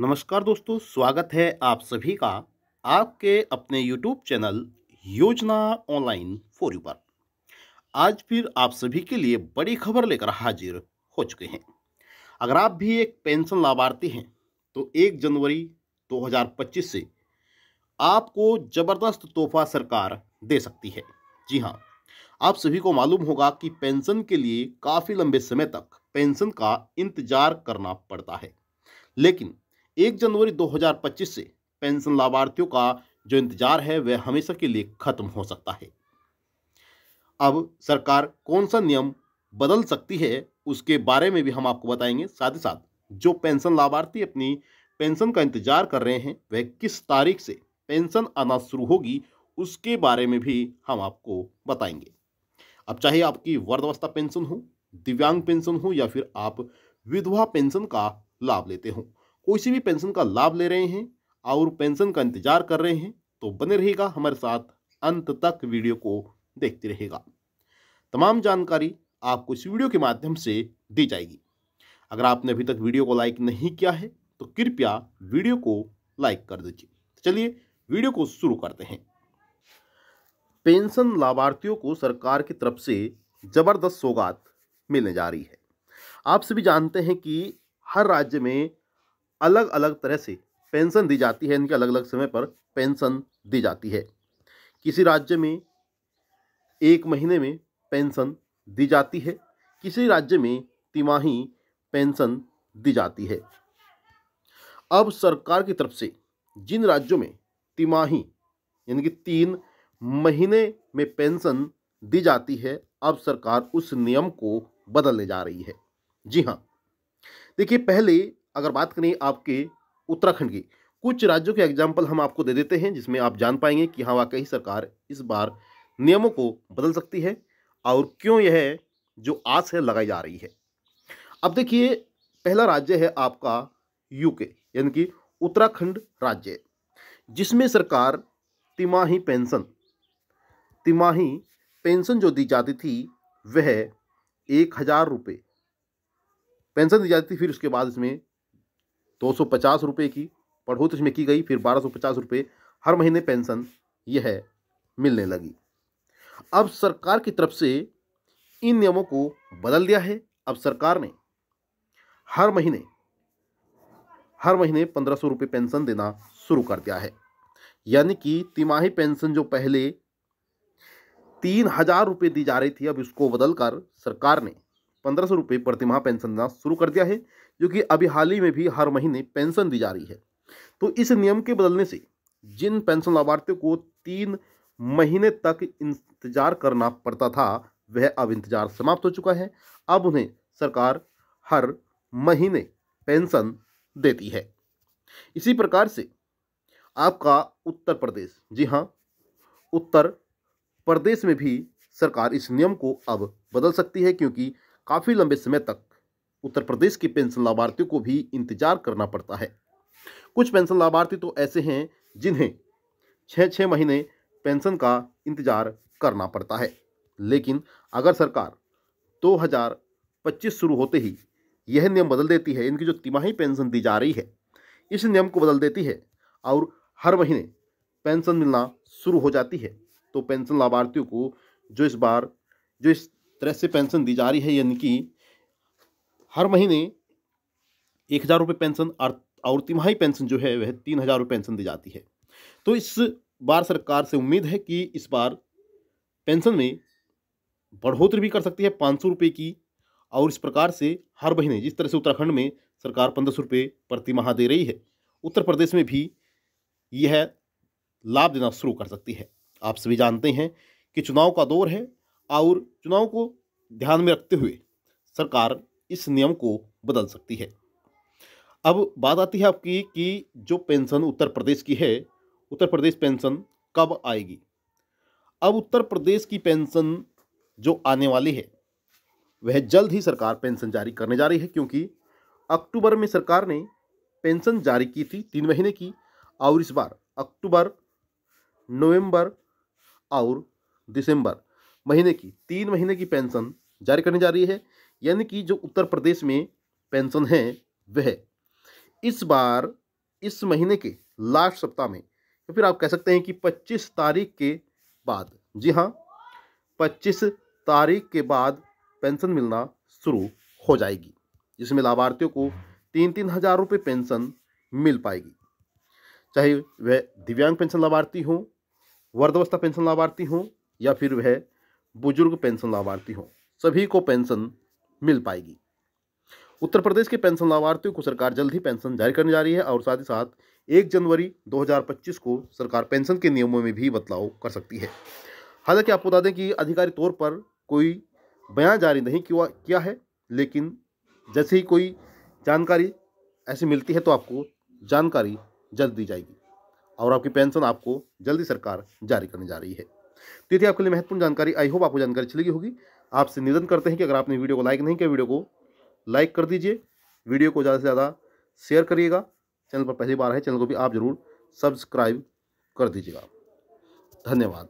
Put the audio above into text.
नमस्कार दोस्तों, स्वागत है आप सभी का आपके अपने YouTube चैनल योजना ऑनलाइन फॉर यू पर। आज फिर आप सभी के लिए बड़ी खबर लेकर हाजिर हो चुके हैं। अगर आप भी एक पेंशन लाभार्थी हैं तो 1 जनवरी 2025 से आपको जबरदस्त तोहफा सरकार दे सकती है। जी हाँ, आप सभी को मालूम होगा कि पेंशन के लिए काफ़ी लंबे समय तक पेंशन का इंतजार करना पड़ता है, लेकिन 1 जनवरी 2025 से पेंशन लाभार्थियों का जो इंतजार है वह हमेशा के लिए खत्म हो सकता है। अब सरकार कौन सा नियम बदल सकती है उसके बारे में भी हम आपको बताएंगे। साथ ही साथ जो पेंशन लाभार्थी अपनी पेंशन का इंतजार कर रहे हैं वह किस तारीख से पेंशन आना शुरू होगी उसके बारे में भी हम आपको बताएंगे। अब चाहे आपकी वृद्धावस्था पेंशन हो, दिव्यांग पेंशन हो या फिर आप विधवा पेंशन का लाभ लेते हो, कोई सी भी पेंशन का लाभ ले रहे हैं और पेंशन का इंतजार कर रहे हैं तो बने रहेगा हमारे साथ, अंत तक वीडियो को देखते रहेगा। तमाम जानकारी आपको इस वीडियो के माध्यम से दी जाएगी। अगर आपने अभी तक वीडियो को लाइक नहीं किया है तो कृपया वीडियो को लाइक कर दीजिए। चलिए वीडियो को शुरू करते हैं। पेंशन लाभार्थियों को सरकार की तरफ से जबरदस्त सौगात मिलने जा रही है। आप सभी जानते हैं कि हर राज्य में अलग अलग तरह से पेंशन दी जाती है, इनके अलग अलग समय पर पेंशन दी जाती है। किसी राज्य में 1 महीने में पेंशन दी जाती है, किसी राज्य में तिमाही पेंशन दी जाती है। अब सरकार की तरफ से जिन राज्यों में तिमाही यानी कि 3 महीने में पेंशन दी जाती है, अब सरकार उस नियम को बदलने जा रही है। जी हाँ, देखिए, पहले अगर बात करें आपके उत्तराखंड की, कुछ राज्यों के एग्जाम्पल हम आपको दे देते हैं जिसमें आप जान पाएंगे कि हाँ, वाकई सरकार इस बार नियमों को बदल सकती है और क्यों यह जो आस है लगाई जा रही है। अब देखिए, पहला राज्य है आपका यूके यानी कि उत्तराखंड राज्य, जिसमें सरकार तिमाही पेंशन जो दी जाती थी वह 1,000 रुपये पेंशन दी जाती थी। फिर उसके बाद इसमें 250 रुपये की बढ़ोतरी इसमें की गई, फिर 1250 रुपये हर महीने पेंशन यह मिलने लगी। अब सरकार की तरफ से इन नियमों को बदल दिया है। अब सरकार ने हर महीने 1,500 रुपये पेंशन देना शुरू कर दिया है। यानी कि तिमाही पेंशन जो पहले 3,000 रुपये दी जा रही थी, अब इसको बदलकर सरकार ने 1,500 रुपये प्रतिमाह पेंशन देना शुरू कर दिया है, जो कि अभी हाल ही में भी हर महीने पेंशन दी जा रही है। तो इस नियम के बदलने से जिन पेंशन लाभार्थियों को 3 महीने तक इंतजार करना पड़ता था वह अब इंतजार समाप्त हो चुका है। अब उन्हें सरकार हर महीने पेंशन देती है। इसी प्रकार से आपका उत्तर प्रदेश, जी हाँ, उत्तर प्रदेश में भी सरकार इस नियम को अब बदल सकती है, क्योंकि काफ़ी लंबे समय तक उत्तर प्रदेश के पेंशन लाभार्थियों को भी इंतजार करना पड़ता है। कुछ पेंशन लाभार्थी तो ऐसे हैं जिन्हें 6-6 महीने पेंशन का इंतजार करना पड़ता है। लेकिन अगर सरकार 2025 शुरू होते ही यह नियम बदल देती है, इनकी जो तिमाही पेंशन दी जा रही है इस नियम को बदल देती है और हर महीने पेंशन मिलना शुरू हो जाती है, तो पेंशन लाभार्थियों को जो इस तरह से पेंशन दी जा रही है, यानी कि हर महीने 1,000 रुपये पेंशन और तिमाही पेंशन जो है वह 3,000 रुपये पेंशन दी जाती है। तो इस बार सरकार से उम्मीद है कि इस बार पेंशन में बढ़ोतरी भी कर सकती है 500 रुपये की, और इस प्रकार से हर महीने, जिस तरह से उत्तराखंड में सरकार 1,500 रुपये प्रति माह दे रही है, उत्तर प्रदेश में भी यह लाभ देना शुरू कर सकती है। आप सभी जानते हैं कि चुनाव का दौर है और चुनाव को ध्यान में रखते हुए सरकार इस नियम को बदल सकती है। अब बात आती है आपकी कि जो पेंशन उत्तर प्रदेश की है, उत्तर प्रदेश पेंशन कब आएगी। अब उत्तर प्रदेश की पेंशन जो आने वाली है वह जल्द ही सरकार पेंशन जारी करने जा रही है, क्योंकि अक्टूबर में सरकार ने पेंशन जारी की थी 3 महीने की, और इस बार अक्टूबर, नवंबर और दिसंबर महीने की 3 महीने की पेंशन जारी करने जा रही है। यानी कि जो उत्तर प्रदेश में पेंशन है वह इस बार इस महीने के लास्ट सप्ताह में, या फिर आप कह सकते हैं कि 25 तारीख के बाद, जी हाँ, 25 तारीख के बाद पेंशन मिलना शुरू हो जाएगी, जिसमें लाभार्थियों को 3-3 हज़ार रुपये पेंशन मिल पाएगी। चाहे वह दिव्यांग पेंशन लाभार्थी हो, वृद्धावस्था पेंशन लाभार्थी हो, या फिर वह बुजुर्ग पेंशन लाभार्थी हो, सभी को पेंशन मिल पाएगी। उत्तर प्रदेश के पेंशन लाभार्थियों को सरकार जल्द ही पेंशन जारी करने जा रही है और साथ ही साथ 1 जनवरी 2025 को सरकार पेंशन के नियमों में भी बदलाव कर सकती है। हालांकि आपको बता दें कि आधिकारिक तौर पर कोई बयान जारी नहीं किया है, लेकिन जैसे ही कोई जानकारी ऐसी मिलती है तो आपको जानकारी जल्द दी जाएगी और आपकी पेंशन आपको जल्दी सरकार जारी करने जा रही है। तो ये थी आपके लिए महत्वपूर्ण जानकारी। आई होप आपको जानकारी अच्छी लगी होगी। आपसे निवेदन करते हैं कि अगर आपने वीडियो को लाइक नहीं किया, वीडियो को लाइक कर दीजिए, वीडियो को ज़्यादा से ज़्यादा शेयर करिएगा। चैनल पर पहली बार है, चैनल को भी आप ज़रूर सब्सक्राइब कर दीजिएगा। धन्यवाद।